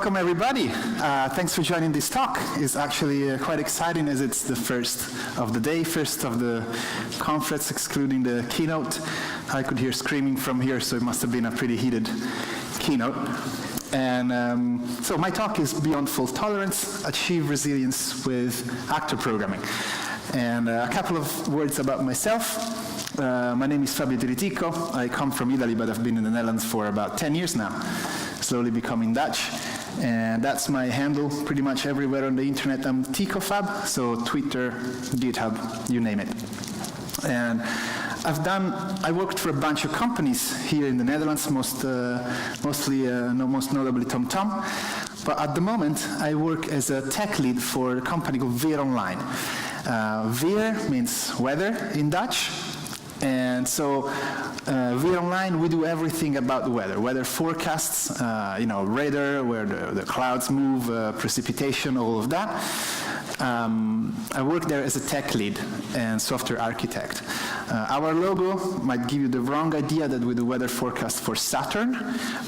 welcome everybody. Thanks for joining this talk. It's actually quite exciting as it's the first of the day, first of the conference, excluding the keynote. I could hear screaming from here, so it must have been a pretty heated keynote. And so my talk is Beyond Fault Tolerance, Achieve Resilience with Actor Programming. And a couple of words about myself. My name is Fabio Tiriticco. I come from Italy, but I've been in the Netherlands for about 10 years now, slowly becoming Dutch. And that's my handle pretty much everywhere on the internet. I'm TicoFab, so Twitter, GitHub, you name it. And I worked for a bunch of companies here in the Netherlands, most notably TomTom. But at the moment, I work as a tech lead for a company called Weer Online. Weer means weather in Dutch. And so Weer Online, we do everything about the weather forecasts, radar, where the clouds move, precipitation, all of that. I work there as a tech lead and software architect. Our logo might give you the wrong idea that we do weather forecast for Saturn,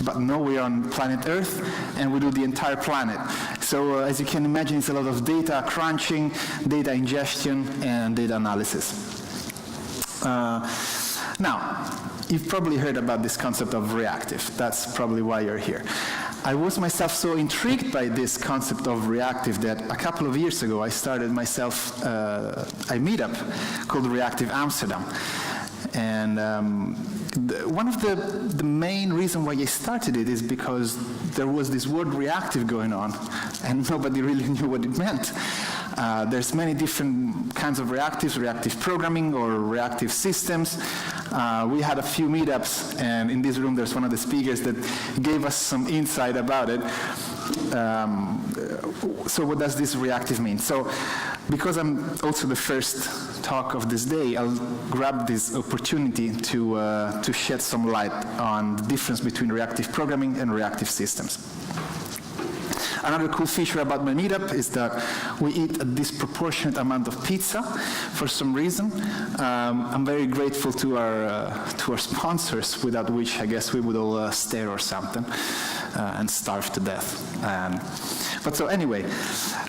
but no, we're on planet Earth, and we do the entire planet. So as you can imagine, it's a lot of data crunching, data ingestion, and data analysis. Now, you've probably heard about this concept of reactive. That's probably why you're here. I was myself so intrigued by this concept of reactive that a couple of years ago I started myself a meetup called Reactive Amsterdam. And one of the main reasons why I started it is because there was this word reactive going on, and nobody really knew what it meant. There's many different kinds of reactives, reactive programming or reactive systems. We had a few meetups, and in this room there's one of the speakers that gave us some insight about it. So what does this reactive mean? So because I'm also the first talk of this day, I'll grab this opportunity to shed some light on the difference between reactive programming and reactive systems. Another cool feature about my meetup is that we eat a disproportionate amount of pizza for some reason. I'm very grateful to our sponsors, without which I guess we would all stare or something and starve to death. But so anyway,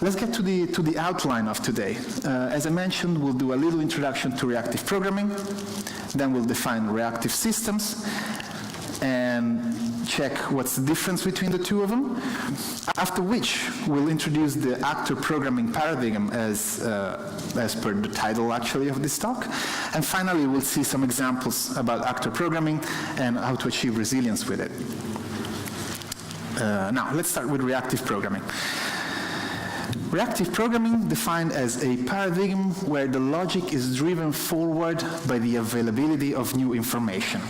let's get to the outline of today. As I mentioned, we'll do a little introduction to reactive programming, then we'll define reactive systems, and check what's the difference between the two of them, after which we'll introduce the actor programming paradigm as per the title actually of this talk, and finally we'll see some examples about actor programming and how to achieve resilience with it. Now let's start with reactive programming. Reactive programming defined as a paradigm where the logic is driven forward by the availability of new information.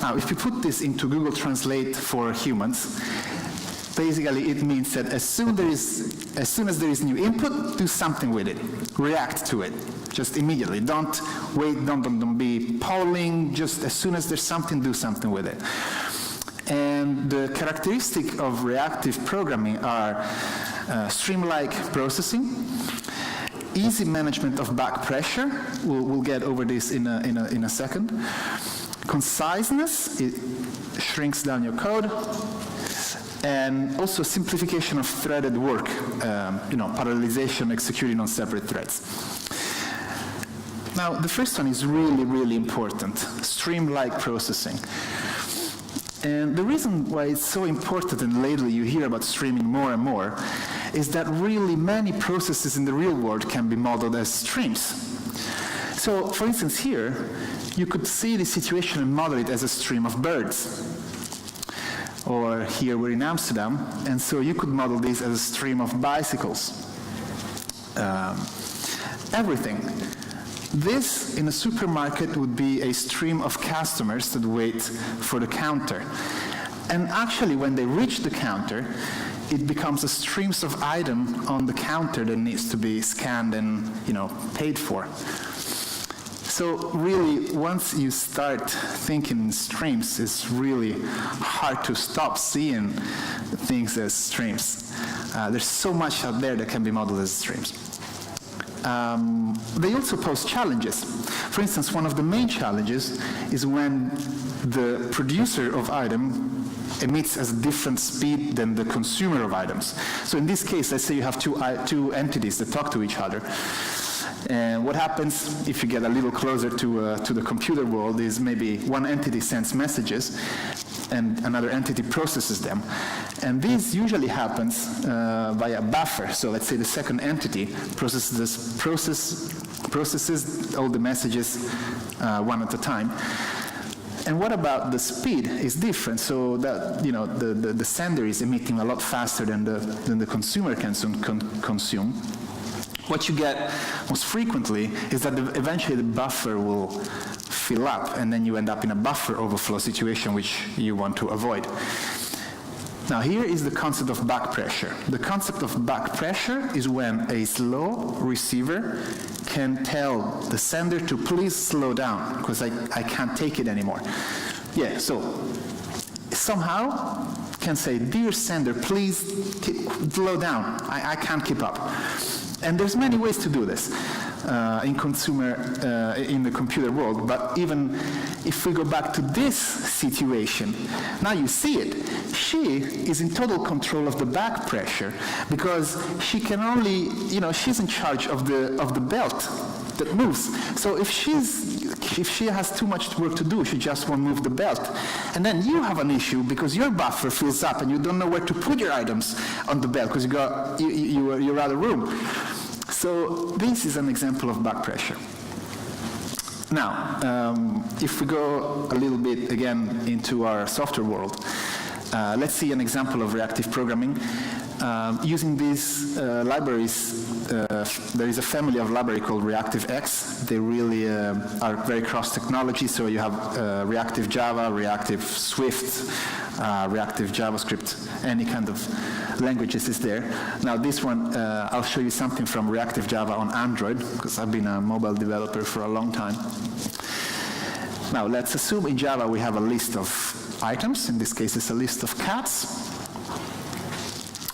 Now, if you put this into Google Translate for humans, basically it means that as soon as there is new input, do something with it. React to it, just immediately. Don't wait, don't be polling, just as soon as there's something, do something with it. And the characteristic of reactive programming are stream-like processing, easy management of back pressure. We'll get over this in a second. Conciseness, it shrinks down your code, and also simplification of threaded work, parallelization, executing on separate threads. Now, the first one is really, really important, stream-like processing. And the reason why it's so important, and lately you hear about streaming more and more, is that really many processes in the real world can be modeled as streams. So, for instance, here, you could see the situation and model it as a stream of birds. Or here we're in Amsterdam, and so you could model this as a stream of bicycles. Everything. This, in a supermarket, would be a stream of customers that wait for the counter. And actually, when they reach the counter, it becomes a stream of items on the counter that needs to be scanned and, paid for. So really, once you start thinking in streams, it's really hard to stop seeing things as streams. There's so much out there that can be modeled as streams. They also pose challenges. For instance, one of the main challenges is when the producer of item emits at a different speed than the consumer of items. So in this case, let's say you have two entities that talk to each other. And what happens if you get a little closer to the computer world is maybe one entity sends messages and another entity processes them. And this usually happens via a buffer. So let's say the second entity processes all the messages one at a time. And what about the speed is different, so that the sender is emitting a lot faster than the consumer can consume. What you get most frequently is that eventually the buffer will fill up, and then you end up in a buffer overflow situation which you want to avoid. Now here is the concept of back pressure. The concept of back pressure is when a slow receiver can tell the sender to please slow down because I can't take it anymore. Yeah, so somehow can say, dear sender, please slow down. I can't keep up. And there's many ways to do this in the computer world. But even if we go back to this situation, now you see it. She is in total control of the back pressure because she can only, she's in charge of the belt that moves. So if she has too much work to do, she just won't move the belt. And then you have an issue because your buffer fills up and you don't know where to put your items on the belt because you're out of room. So this is an example of back pressure. Now, if we go a little bit again into our software world, let's see an example of reactive programming. Using these libraries, there is a family of library called Reactive X. They really are very cross-technology, so you have Reactive Java, Reactive Swift, Reactive JavaScript, any kind of languages is there. Now this one, I'll show you something from Reactive Java on Android, because I've been a mobile developer for a long time. Now let's assume in Java we have a list of items. In this case, it's a list of cats.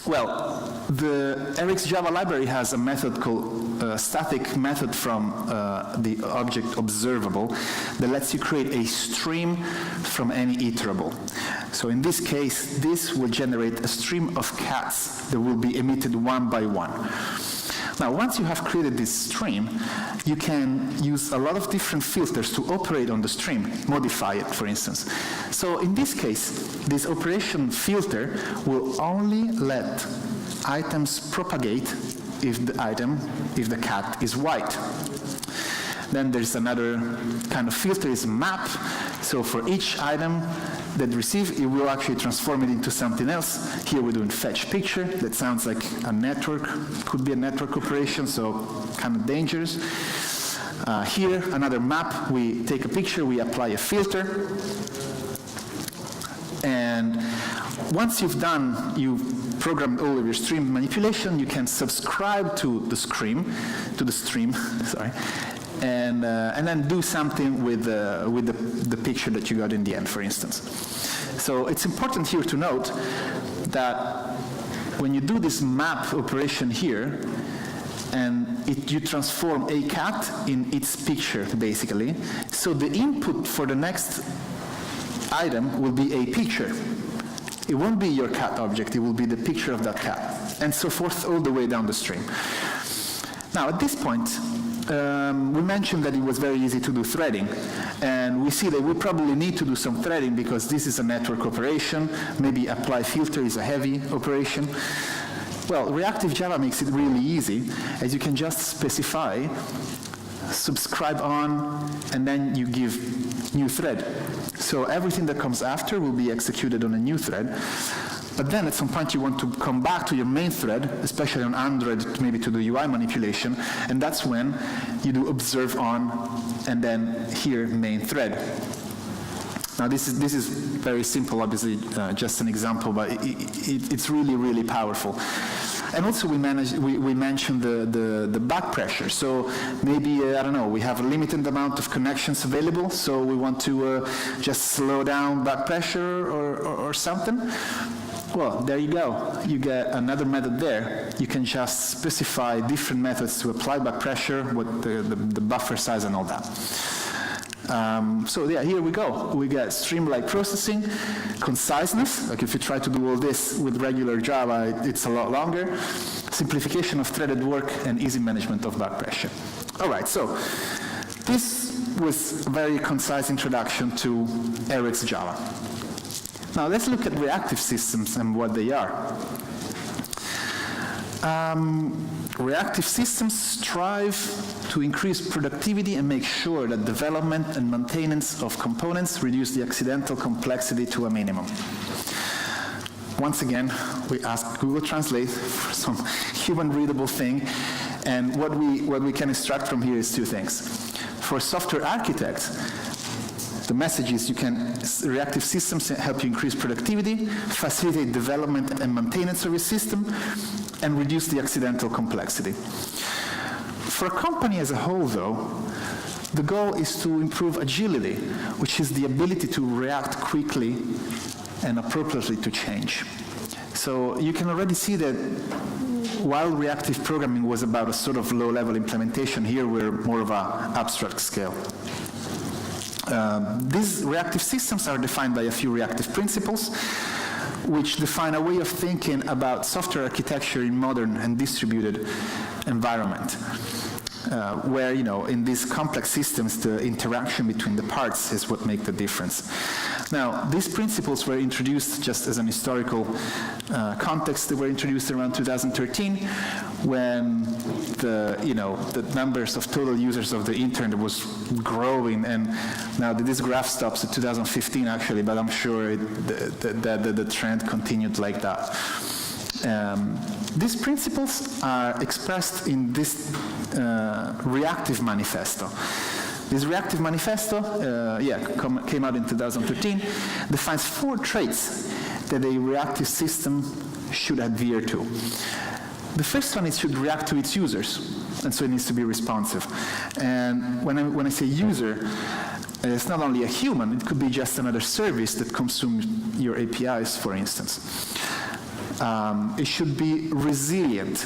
Well, the Eric's Java library has a method called static method from the object observable that lets you create a stream from any iterable. So in this case, this will generate a stream of cats that will be emitted one by one. Now, once you have created this stream, you can use a lot of different filters to operate on the stream, modify it, for instance. So in this case, this operation filter will only let items propagate if the cat is white. Then there's another kind of filter, is map. So for each item that receive, it will actually transform it into something else. Here we're doing fetch picture. That sounds like a network, could be a network operation, so kind of dangerous. Here, another map. We take a picture, we apply a filter. And once you've programmed all of your stream manipulation, you can subscribe to the stream, sorry. And then do something with the picture that you got in the end, for instance. So it's important here to note that when you do this map operation here, and you transform a cat in its picture, basically, so the input for the next item will be a picture. It won't be your cat object, it will be the picture of that cat, and so forth all the way down the stream. Now, at this point, we mentioned that it was very easy to do threading, and we see that we probably need to do some threading because this is a network operation. Maybe apply filter is a heavy operation. Well, Reactive Java makes it really easy, as you can just specify subscribe on, and then you give new thread. So everything that comes after will be executed on a new thread. But then at some point you want to come back to your main thread, especially on Android, maybe to do UI manipulation, and that's when you do observe on, and then here main thread. Now this is very simple, obviously, just an example, but it's really, really powerful. And also we mentioned the back pressure. So maybe, I don't know, we have a limited amount of connections available, so we want to just slow down back pressure or something. Well, there you go. You get another method there. You can just specify different methods to apply back pressure, what the buffer size and all that. So yeah, here we go. We get stream-like processing, conciseness, like if you try to do all this with regular Java, it's a lot longer, simplification of threaded work, and easy management of back pressure. All right, so this was a very concise introduction to RX Java. Now let's look at reactive systems and what they are. Reactive systems strive to increase productivity and make sure that development and maintenance of components reduce the accidental complexity to a minimum. Once again, we ask Google Translate for some human-readable thing, and what we can extract from here is two things. For software architects, the message is reactive systems help you increase productivity, facilitate development and maintenance of your system, and reduce the accidental complexity. For a company as a whole, though, the goal is to improve agility, which is the ability to react quickly and appropriately to change. So you can already see that while reactive programming was about a sort of low-level implementation, here we're more of an abstract scale. These reactive systems are defined by a few reactive principles, which define a way of thinking about software architecture in modern and distributed environment, where, in these complex systems, the interaction between the parts is what makes the difference. Now, these principles were introduced just as an historical context. They were introduced around 2013, when the numbers of total users of the internet was growing, and now this graph stops at 2015 actually, but I'm sure the trend continued like that. These principles are expressed in this Reactive Manifesto. This Reactive Manifesto, came out in 2013, defines 4 traits that a reactive system should adhere to. The first one is it should react to its users, and so it needs to be responsive. And when I say user, it's not only a human, it could be just another service that consumes your APIs, for instance. It should be resilient.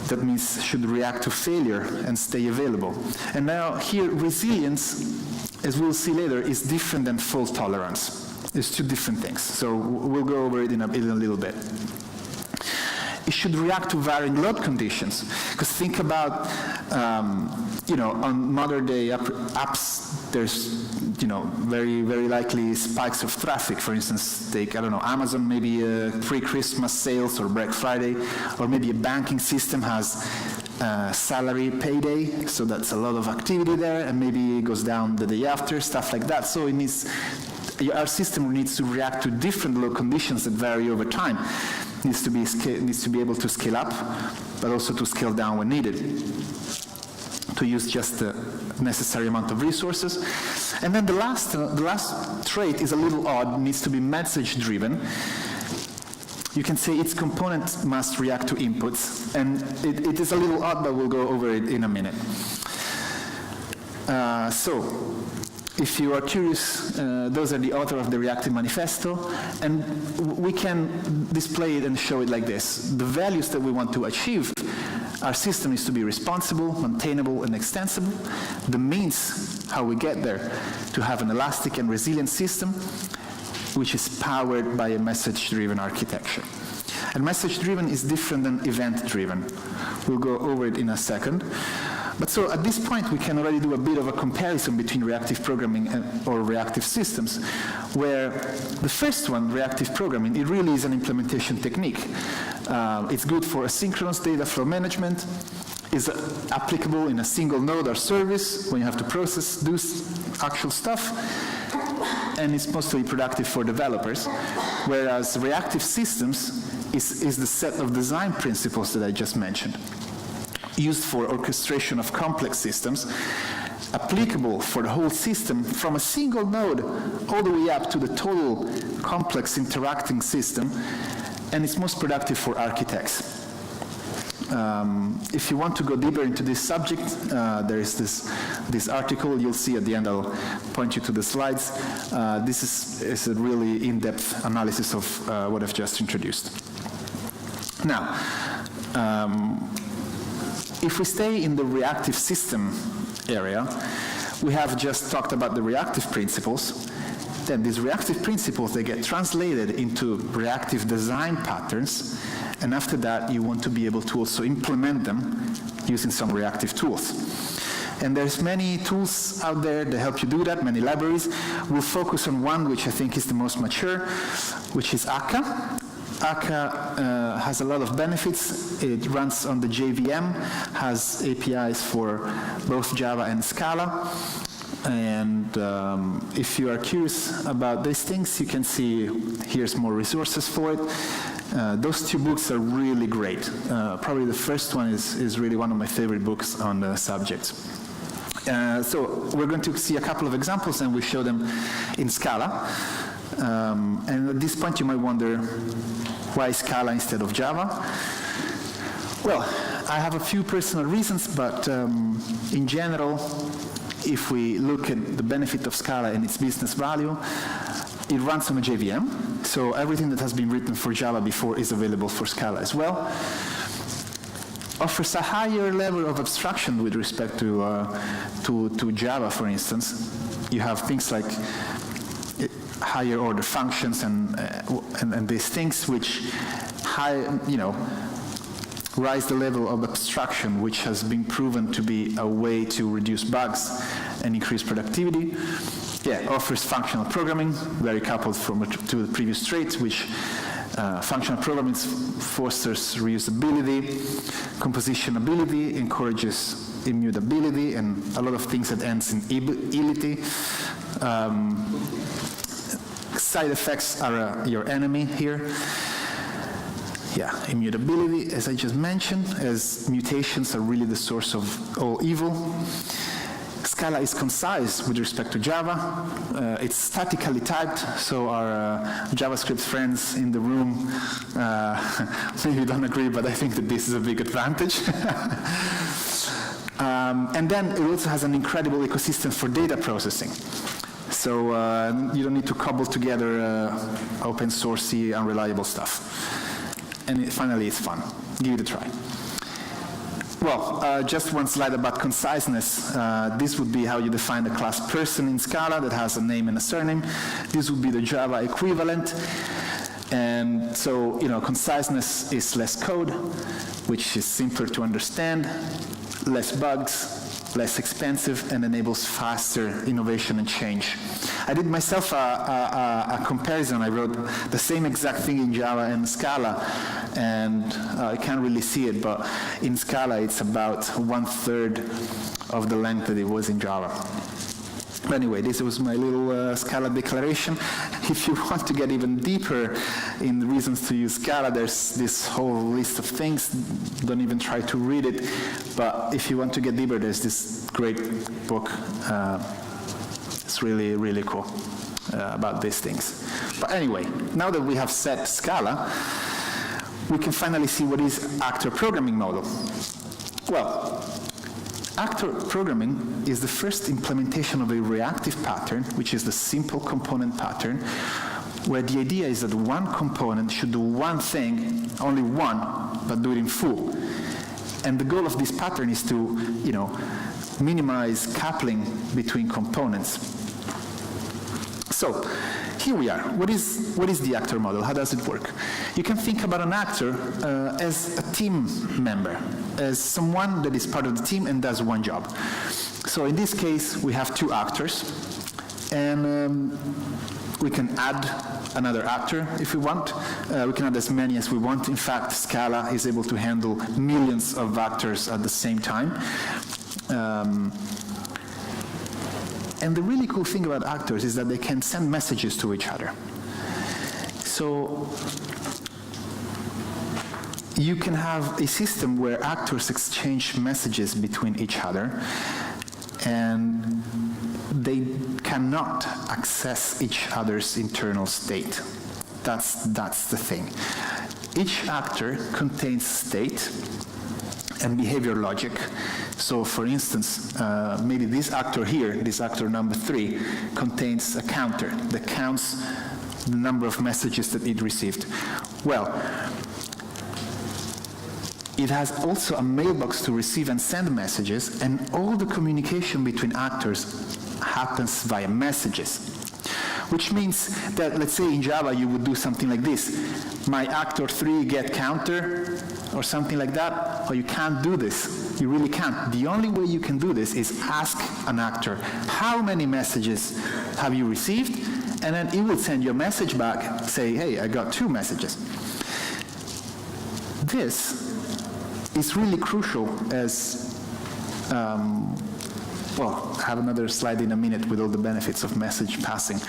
That means it should react to failure and stay available. And now here, resilience, as we'll see later, is different than fault tolerance. It's 2 different things. So we'll go over it in a little bit. It should react to varying load conditions. Because think about, on modern day apps, there's, very, very likely spikes of traffic. For instance, take, Amazon, maybe pre-Christmas sales or Black Friday, or maybe a banking system has salary payday, so that's a lot of activity there, and maybe it goes down the day after, stuff like that. So our system needs to react to different load conditions that vary over time. Needs to be able to scale up, but also to scale down when needed, to use just the necessary amount of resources. And then the last trait is a little odd, needs to be message-driven. You can say its component must react to inputs, and it is a little odd, but we'll go over it in a minute. So, if you are curious, those are the author of the Reactive Manifesto, and we can display it and show it like this. The values that we want to achieve, our system is to be responsible, maintainable, and extensible. The means, how we get there, to have an elastic and resilient system, which is powered by a message-driven architecture. And message-driven is different than event-driven. We'll go over it in a second. But so at this point, we can already do a bit of a comparison between reactive programming or reactive systems, where the first one, reactive programming, it really is an implementation technique. It's good for asynchronous data flow management, is applicable in a single node or service when you have to do actual stuff, and it's mostly productive for developers, whereas reactive systems is the set of design principles that I just mentioned, used for orchestration of complex systems, applicable for the whole system from a single node all the way up to the total complex interacting system, and it's most productive for architects. If you want to go deeper into this subject, there is this article you'll see at the end. I'll point you to the slides. This is a really in-depth analysis of what I've just introduced. Now, if we stay in the reactive system area, We have just talked about the reactive principles. Then these reactive principles, they get translated into reactive design patterns, and after that you want to be able to also implement them using some reactive tools. And there's many tools out there that help you do that, many libraries. We'll focus on one which I think is the most mature, which is Akka. Akka has a lot of benefits. It runs on the JVM, has APIs for both Java and Scala. And if you are curious about these things, you can see here's more resources for it. Those two books are really great. Probably the first one is really one of my favorite books on the subject. So we're going to see a couple of examples and we show them in Scala. And at this point you might wonder, why Scala instead of Java? Well, I have a few personal reasons, but in general, if we look at the benefit of Scala and its business value, it runs on a JVM, so everything that has been written for Java before is available for Scala as well. Offers a higher level of abstraction with respect to Java, for instance. You have things like higher order functions and these things which rise the level of abstraction, which has been proven to be a way to reduce bugs and increase productivity. Yeah, offers functional programming, very coupled to the previous traits, which functional programming fosters reusability, compositionability, encourages immutability, and a lot of things that ends in ility. Side effects are your enemy here. Yeah, immutability, as I just mentioned, as mutations are really the source of all evil. Scala is concise with respect to Java. It's statically typed, so our JavaScript friends in the room maybe don't agree, but I think that this is a big advantage. And then it also has an incredible ecosystem for data processing. So you don't need to cobble together open sourcey, unreliable stuff. And finally, it's fun. Give it a try. Well, just one slide about conciseness. This would be how you define the class person in Scala that has a name and a surname. This would be the Java equivalent. And so, conciseness is less code, which is simpler to understand, less bugs, less expensive, and enables faster innovation and change. I did myself a comparison. I wrote the same exact thing in Java and Scala, and I can't really see it, but in Scala it's about 1/3 of the length that it was in Java. But anyway, this was my little Scala declaration. If you want to get even deeper in the reasons to use Scala, there's this whole list of things. Don't even try to read it. But if you want to get deeper, there's this great book. It's really, really cool about these things. But anyway, now that we have set Scala, we can finally see what is actor programming model. Well, actor programming is the first implementation of a reactive pattern, which is the simple component pattern, where the idea is that one component should do one thing, only one, but do it in full. And the goal of this pattern is to, minimize coupling between components. So, here we are. What is the actor model? How does it work? You can think about an actor as a team member, as someone that is part of the team and does one job. So in this case, we have two actors, and we can add another actor if we want. We can add as many as we want. In fact, Scala is able to handle millions of actors at the same time. And the really cool thing about actors is that they can send messages to each other. So you can have a system where actors exchange messages between each other, and they cannot access each other's internal state. That's the thing. Each actor contains state and behavior logic. So for instance, maybe this actor here, this actor number 3, contains a counter that counts the number of messages that it received. Well, it has also a mailbox to receive and send messages, and all the communication between actors happens via messages. Which means that, let's say in Java, you would do something like this. My actor 3 get counter, or something like that. Or you can't do this. You really can't. The only way you can do this is ask an actor, how many messages have you received? And then it will send you a message back, say, hey, I got 2 messages. This is really crucial as, well, I have another slide in a minute with all the benefits of message passing.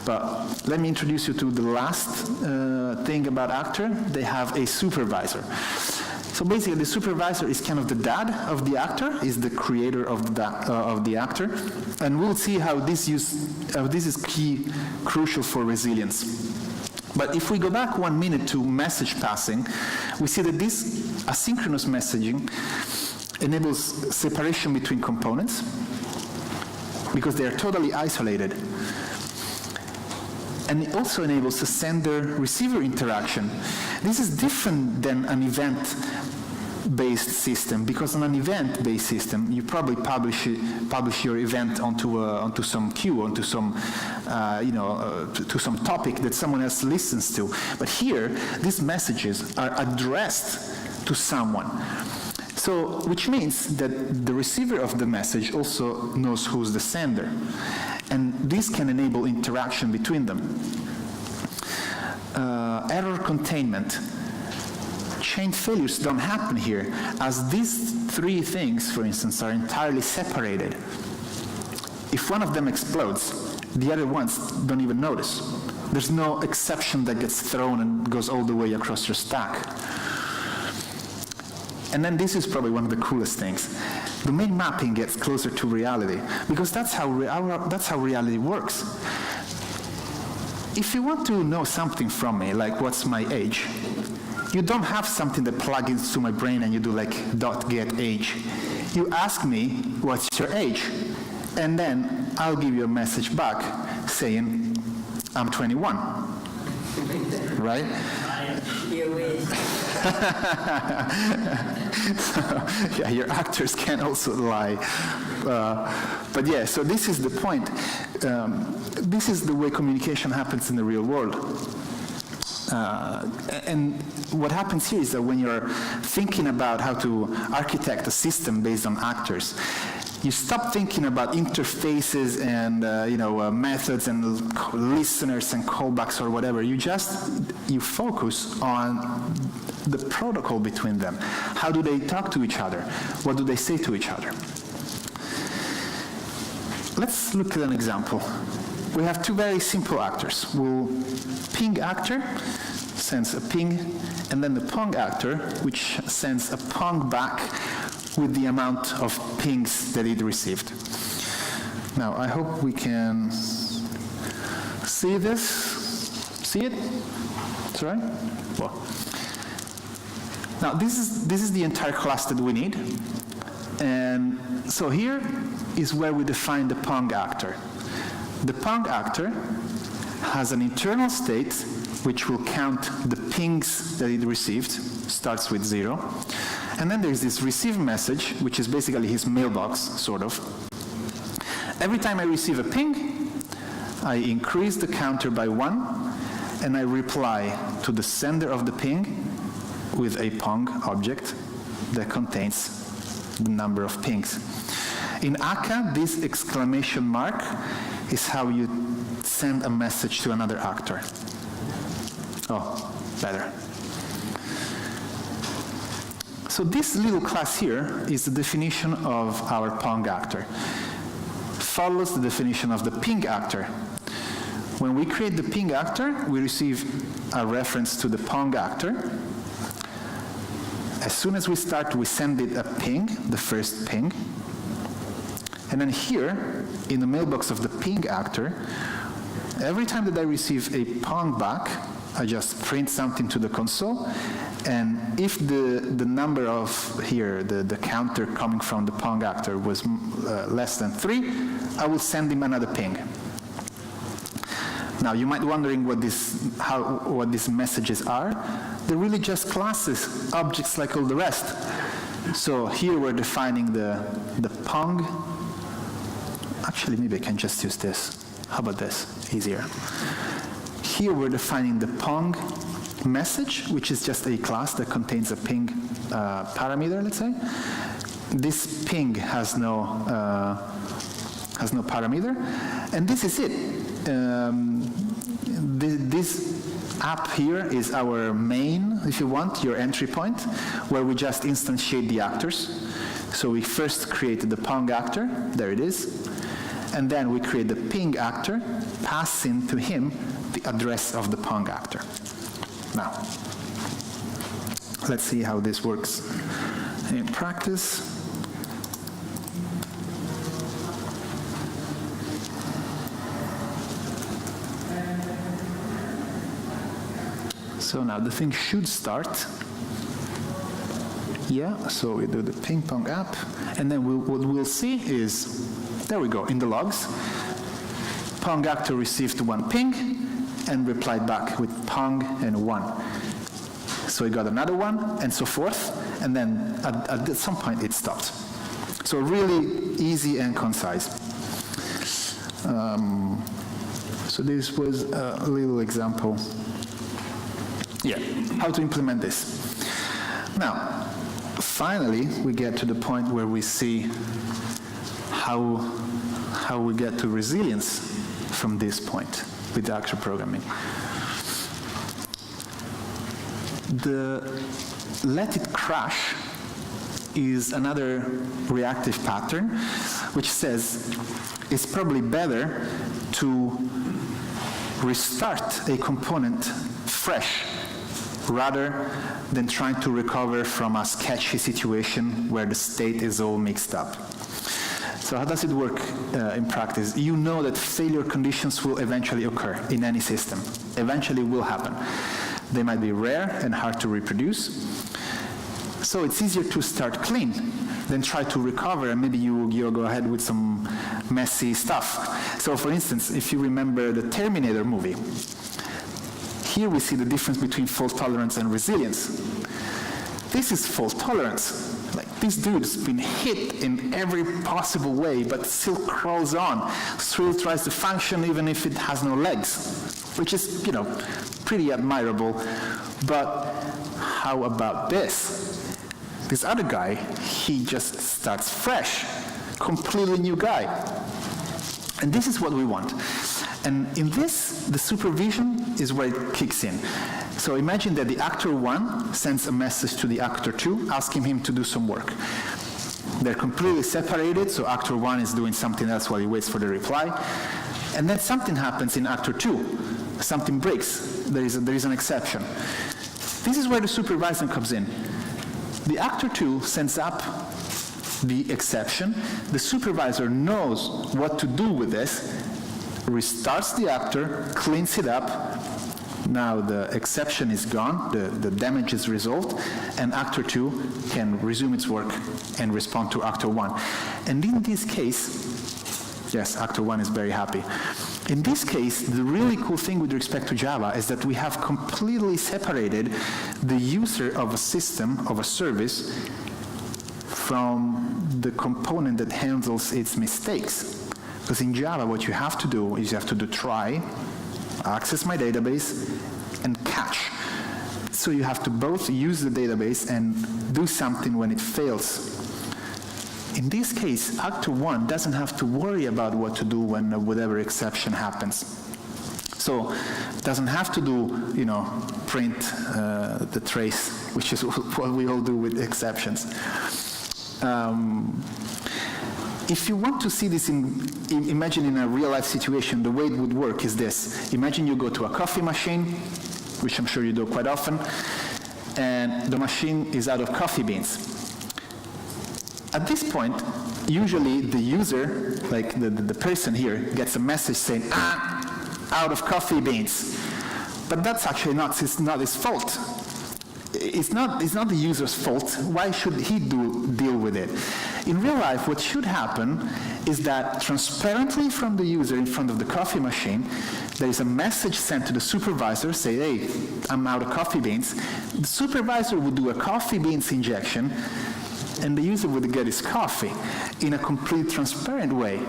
But let me introduce you to the last thing about actor. They have a supervisor. So basically, the supervisor is kind of the dad of the actor, is the creator of the actor. And we'll see how this is crucial for resilience. But if we go back 1 minute to message passing, we see that this asynchronous messaging enables separation between components because they are totally isolated. And it also enables a sender-receiver interaction. This is different than an event-based system, because on an event-based system, you probably publish your event onto some queue, onto some, to some topic that someone else listens to. But here, these messages are addressed to someone. So, which means that the receiver of the message also knows who's the sender. And this can enable interaction between them. Error containment. Chain failures don't happen here, as these 3 things, for instance, are entirely separated. If one of them explodes, the other ones don't even notice. There's no exception that gets thrown and goes all the way across your stack. And then this is probably one of the coolest things. Domain mapping gets closer to reality, because that's how reality works. If you want to know something from me, like what's my age, you don't have something that plugs into my brain and you do like .get age. You ask me, what's your age? And then I'll give you a message back saying, I'm 21, right? So, yeah, your actors can also lie. But yeah, so this is the point. This is the way communication happens in the real world. And what happens here is that when you're thinking about how to architect a system based on actors, you stop thinking about interfaces and methods and listeners and callbacks or whatever. You focus on the protocol between them. How do they talk to each other? What do they say to each other? Let's look at an example. We have 2 very simple actors. Ping actor sends a ping, and then the pong actor, which sends a pong back with the amount of pings that it received. Now, I hope we can see this. See it? It's all right? Well. Now, this is the entire class that we need. And so here is where we define the pong actor. The pong actor has an internal state which will count the pings that it received, starts with 0. And then there's this receive message, which is basically his mailbox, sort of. Every time I receive a ping, I increase the counter by 1, and I reply to the sender of the ping with a pong object that contains the number of pings. In Akka, this exclamation mark is how you send a message to another actor. Oh, better. So this little class here is the definition of our pong actor. Follows the definition of the ping actor. When we create the ping actor, we receive a reference to the pong actor. As soon as we start, we send it a ping, the first ping. And then here, in the mailbox of the ping actor, every time that I receive a pong back, I just print something to the console, and if the number of here, the counter coming from the pong actor was less than 3, I will send him another ping. Now, you might be wondering what these messages are. they're really just classes, objects like all the rest. So here we're defining the Pong. Actually, maybe I can just use this. How about this? Easier. Here we're defining the Pong message, which is just a class that contains a ping parameter, let's say. This ping has no parameter, and this is it. This app here is our main, if you want, your entry point, where we just instantiate the actors. So we first created the Pong actor, there it is, and then we create the ping actor, passing to him the address of the Pong actor. Now, let's see how this works in practice. So now the thing should start. Yeah, so we do the ping pong app, and then what we'll see is, there we go, in the logs, Pong actor received one ping and replied back with Pong and 1. So he got another one, and so forth, and then at some point it stopped. So really easy and concise. So this was a little example. Yeah, how to implement this. Now, finally, we get to the point where we see how we get to resilience from this point with reactive programming. The let it crash is another reactive pattern which says it's probably better to restart a component fresh rather than trying to recover from a sketchy situation where the state is all mixed up. So how does it work in practice? You know that failure conditions will eventually occur in any system. Eventually will happen. They might be rare and hard to reproduce. So it's easier to start clean than try to recover, and maybe you go ahead with some messy stuff. So for instance, if you remember the Terminator movie, here we see the difference between fault tolerance and resilience. This is fault tolerance. Like, this dude's been hit in every possible way, but still crawls on, still tries to function even if it has no legs, which is, you know, pretty admirable. But how about this? This other guy, he just starts fresh, completely new guy. And this is what we want. And in this, the supervision is where it kicks in. So imagine that the actor 1 sends a message to the actor 2 asking him to do some work. They're completely separated, so actor 1 is doing something else while he waits for the reply. And then something happens in actor 2. Something breaks. There is an exception. This is where the supervisor comes in. The actor 2 sends up the exception. The supervisor knows what to do with this, restarts the actor, cleans it up. Now the exception is gone, the damage is resolved, and actor 2 can resume its work and respond to actor 1. And in this case, yes, actor 1 is very happy. In this case, the really cool thing with respect to Java is that we have completely separated the user of a system, of a service, from the component that handles its mistakes. Because in Java, what you have to do is you have to do try, access my database, and catch. So you have to both use the database and do something when it fails. In this case, actor 1 doesn't have to worry about what to do when whatever exception happens. So it doesn't have to do, you know, print the trace, which is what we all do with exceptions. If you want to see this imagine in a real-life situation, the way it would work is this. Imagine you go to a coffee machine, which I'm sure you do quite often, and the machine is out of coffee beans. At this point, usually the user, like the person here, gets a message saying, out of coffee beans. But that's actually not his fault. it's not the user's fault. Why should he deal with it? In real life, what should happen is that transparently from the user in front of the coffee machine, there is a message sent to the supervisor, say, hey, I'm out of coffee beans. The supervisor would do a coffee beans injection, and the user would get his coffee in a complete transparent way.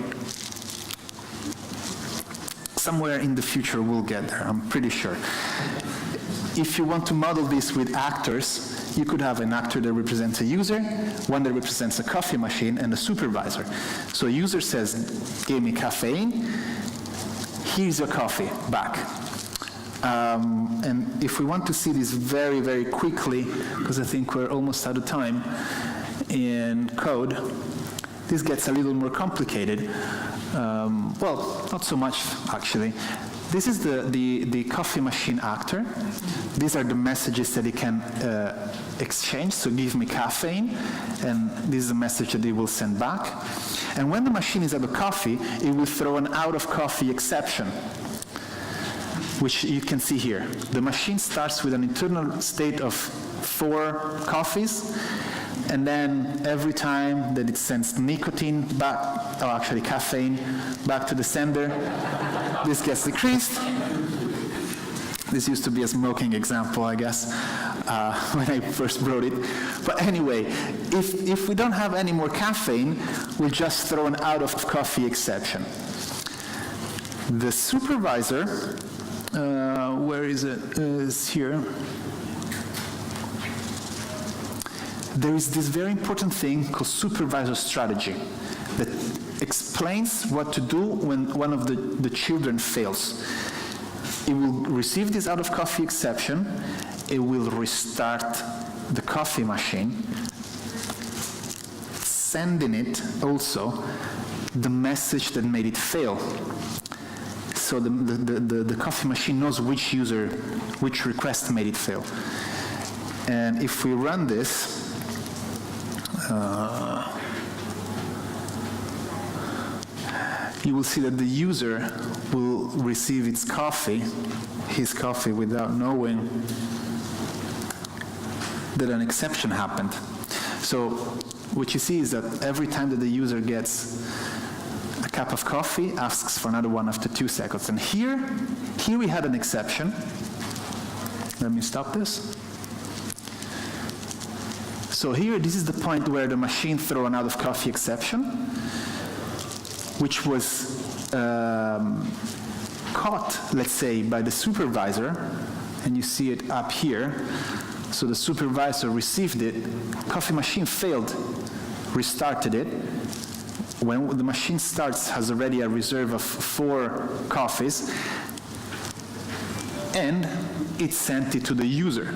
Somewhere in the future we'll get there, I'm pretty sure. If you want to model this with actors, you could have an actor that represents a user, one that represents a coffee machine, and a supervisor. So a user says, give me caffeine, here's your coffee, back. And if we want to see this very, very quickly, because I think we're almost out of time in code, this gets a little more complicated. Well, not so much, actually. This is the coffee machine actor. These are the messages that it can exchange, so give me caffeine, and this is a message that it will send back. And when the machine is out of coffee, it will throw an out of coffee exception, which you can see here. The machine starts with an internal state of 4 coffees, and then every time that it sends nicotine back, or actually caffeine, back to the sender, this gets decreased. This used to be a smoking example, I guess, when I first wrote it. But anyway, if we don't have any more caffeine, we'll just throw an out of coffee exception. The supervisor, where is it? Is here. There is this very important thing called supervisor strategy that explains what to do when one of the children fails. It will receive this out of coffee exception, it will restart the coffee machine, sending it also the message that made it fail. So the coffee machine knows which request made it fail. And if we run this, you will see that the user will receive his coffee without knowing that an exception happened. So what you see is that every time that the user gets a cup of coffee, asks for another one after 2 seconds. And here we had an exception. Let me stop this. So here, this is the point where the machine threw an out of coffee exception, which was caught, let's say, by the supervisor, and you see it up here. So the supervisor received it, coffee machine failed, restarted it. When the machine starts, has already a reserve of 4 coffees, and it sent it to the user.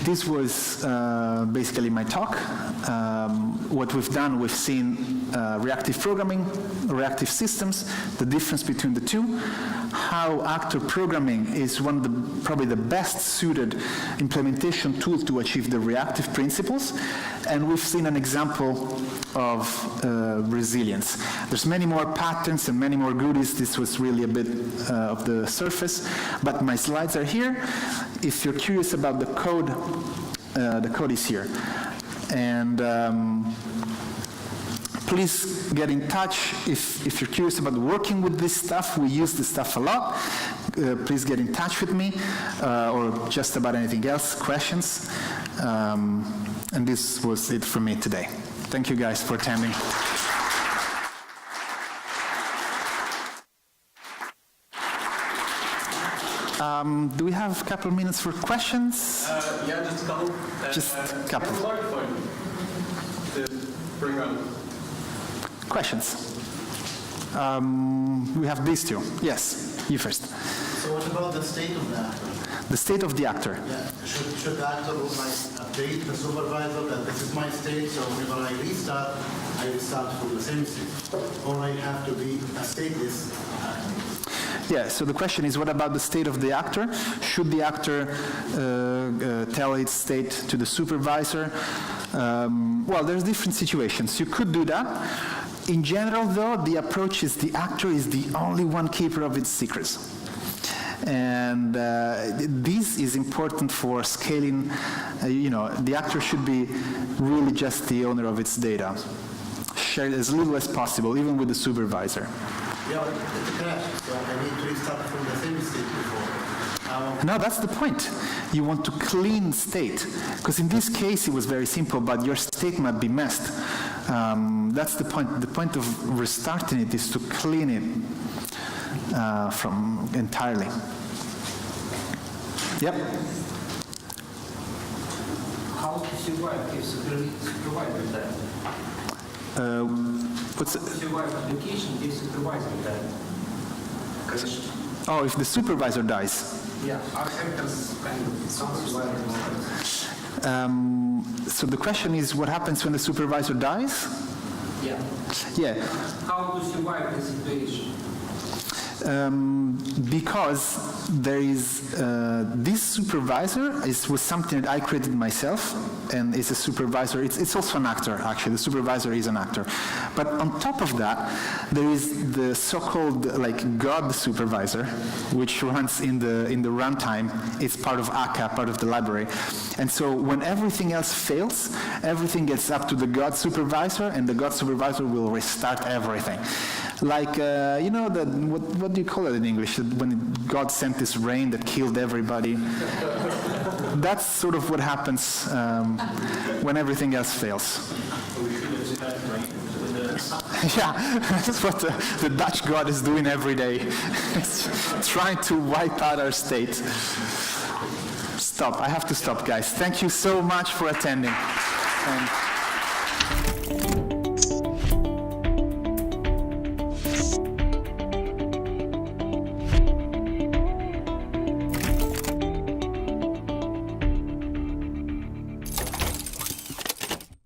This was basically my talk. What we've done, we've seen reactive programming, reactive systems, the difference between the two, how actor programming is one of the probably the best suited implementation tool to achieve the reactive principles, and we've seen an example of resilience. There's many more patterns and many more goodies. This was really a bit of the surface, but my slides are here. If you're curious about the code is here. And please get in touch if you're curious about working with this stuff. We use this stuff a lot. Please get in touch with me or just about anything else, questions. And this was it for me today. Thank you guys for attending. Do we have a couple of minutes for questions? Yeah, just a couple. Just a couple. To bring around. Questions? We have these two. Yes, you first. So what about the state of the actor? The state of the actor. Yeah. Should the actor update the supervisor that this is my state, so whenever I restart from the same state? Or I have to be a stateless actor? Yeah, so the question is, what about the state of the actor? Should the actor tell its state to the supervisor? Well, there's different situations. You could do that. In general, though, the approach is the actor is the only one keeper of its secrets. And this is important for scaling. The actor should be really just the owner of its data. Share it as little as possible, even with the supervisor. Yeah, but it's a crash, so I need to restart from the same state before. No, that's the point. You want to clean state. Because in this case, it was very simple, but your state might be messed. That's the point. The point of restarting it is to clean it from entirely. Yep. How to survive if supervisor dies? What's How to survive application if supervisor dies? Oh, if the supervisor dies. Yeah, our actors kind of supervisor. So the question is, what happens when the supervisor dies? Yeah. Yeah. How to survive the situation? Because there is this supervisor was something that I created myself, and is a supervisor. It's also an actor, actually. The supervisor is an actor. But on top of that, there is the so-called God supervisor, which runs in the runtime. It's part of Akka, part of the library. And so when everything else fails, everything gets up to the God supervisor, and the God supervisor will restart everything. What do you call it in English? When God sent this rain that killed everybody. That's sort of what happens when everything else fails. Yeah, that's what the Dutch God is doing every day. It's trying to wipe out our state. Stop. I have to stop, guys. Thank you so much for attending. And